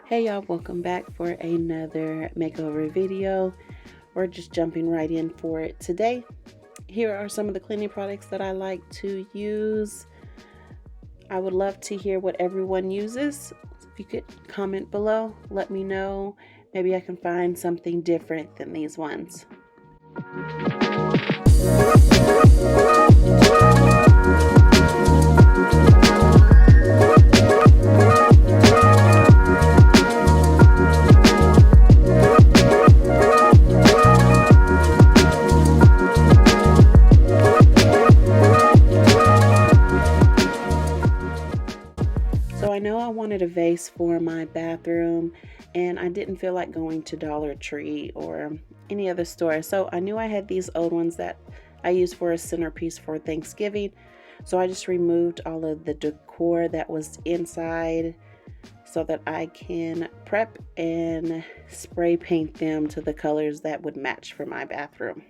Hey y'all, welcome back for another makeover video. We're just jumping right in for it today. Here are some of the cleaning products that I like to use. I would love to hear what everyone uses. If you could comment below, let me know. Maybe I can find something different than these ones. So I know I wanted a vase for my bathroom and I didn't feel like going to Dollar Tree or any other store. So I knew I had these old ones that I used for a centerpiece for Thanksgiving. So I just removed all of the decor that was inside so that I can prep and spray paint them to the colors that would match for my bathroom.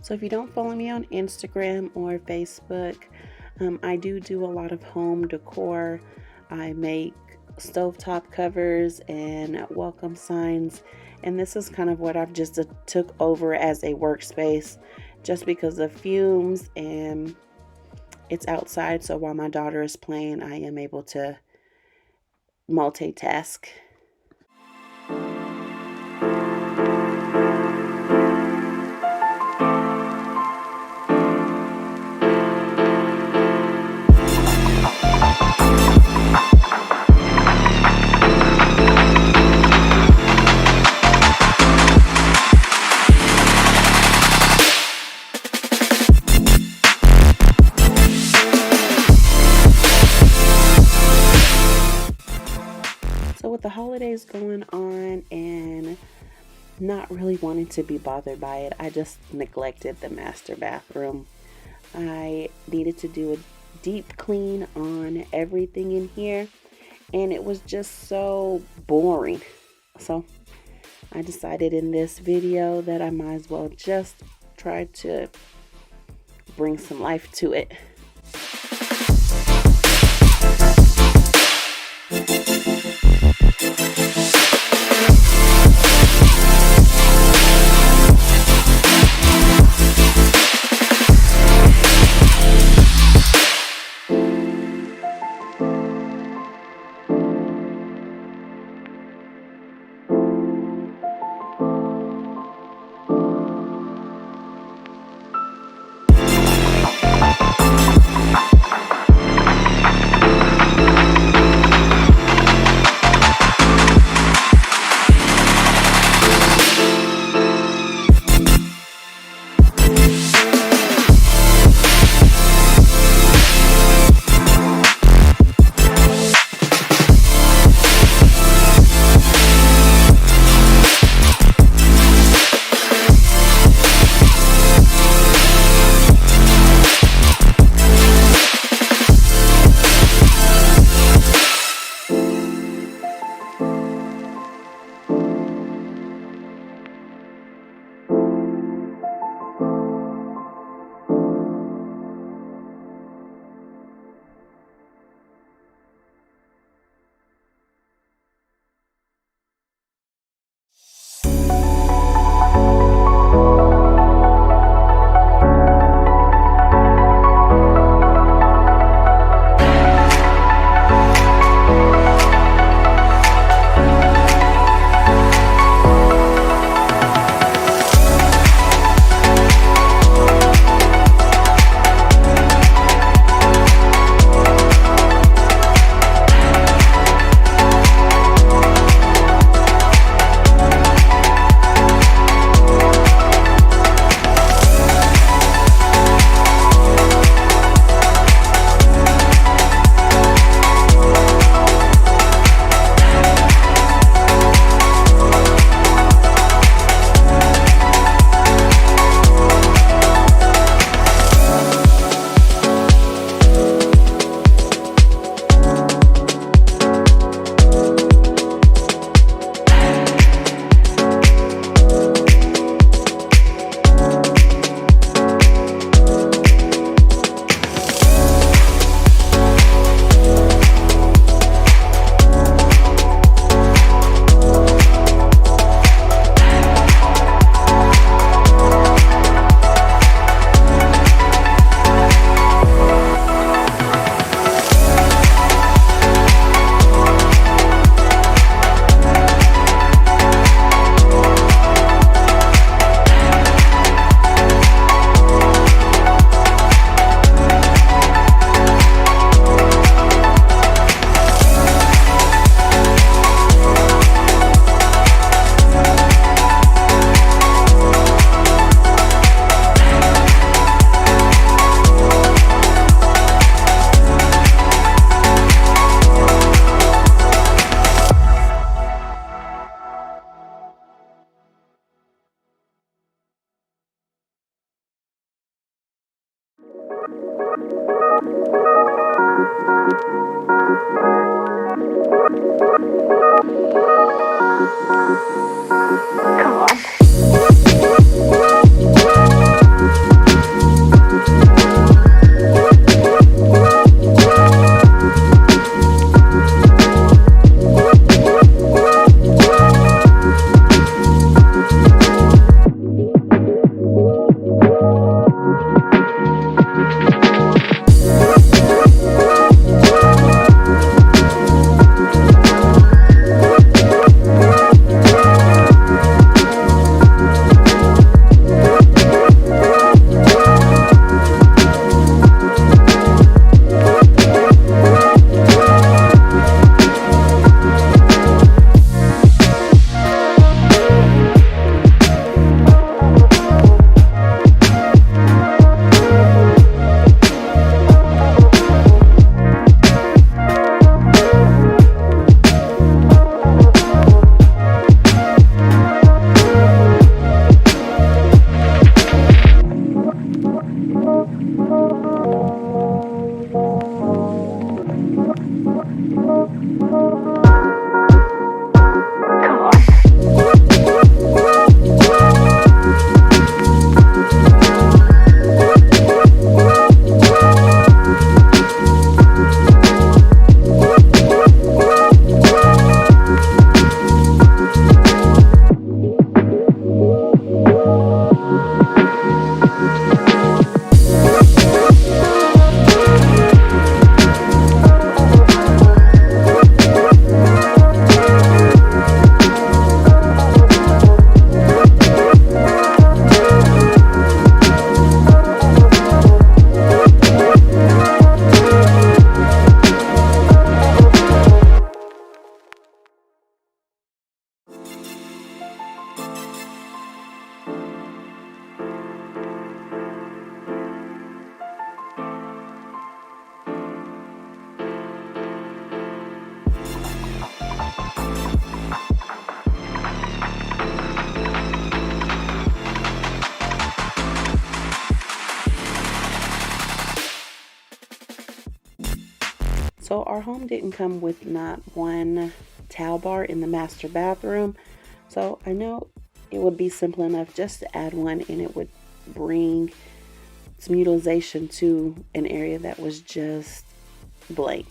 So if you don't follow me on Instagram or Facebook, I do a lot of home decor. I make stovetop covers and welcome signs, and this is kind of what I've just took over as a workspace just because of fumes, and it's outside, so while my daughter is playing, I am able to multitask. So with the holidays going on and not really wanting to be bothered by it, I just neglected the master bathroom. I needed to do a deep clean on everything in here, and it was just so boring. So I decided in this video that I might as well just try to bring some life to it. Come on. So our home didn't come with not one towel bar in the master bathroom. So I know it would be simple enough just to add one, and it would bring some utilization to an area that was just blank.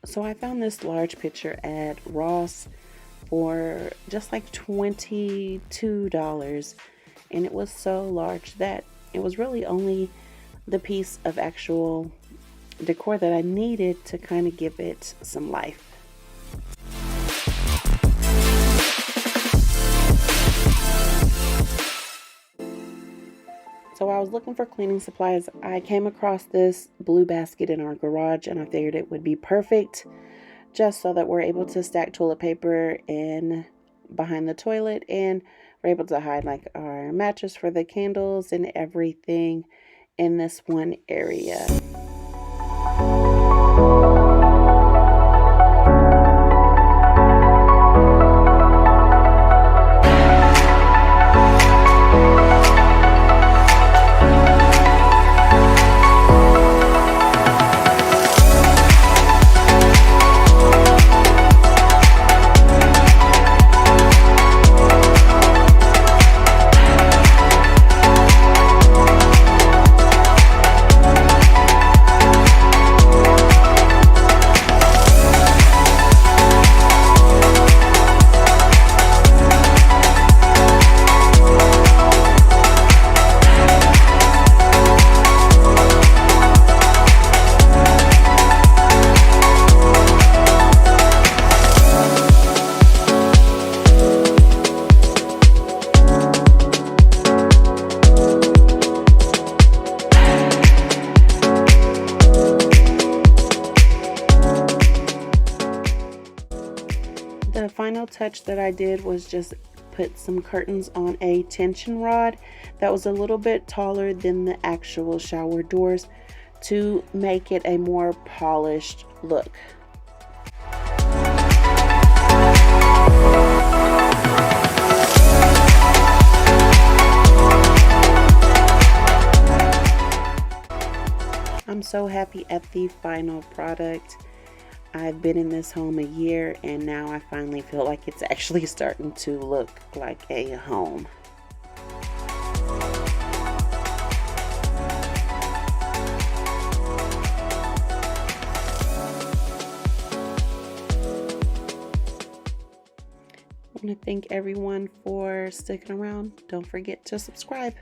So I found this large picture at Ross for just like $22, and it was so large that it was really only the piece of actual decor that I needed to kind of give it some life. So while I was looking for cleaning supplies, I came across this blue basket in our garage, and I figured it would be perfect just so that we're able to stack toilet paper in behind the toilet, and we're able to hide like our mattress for the candles and everything in this one area. final touch that I did was just put some curtains on a tension rod that was a little bit taller than the actual shower doors to make it a more polished look. I'm so happy at the final product. I've been in this home a year and now I finally feel like it's actually starting to look like a home. I want to thank everyone for sticking around. Don't forget to subscribe.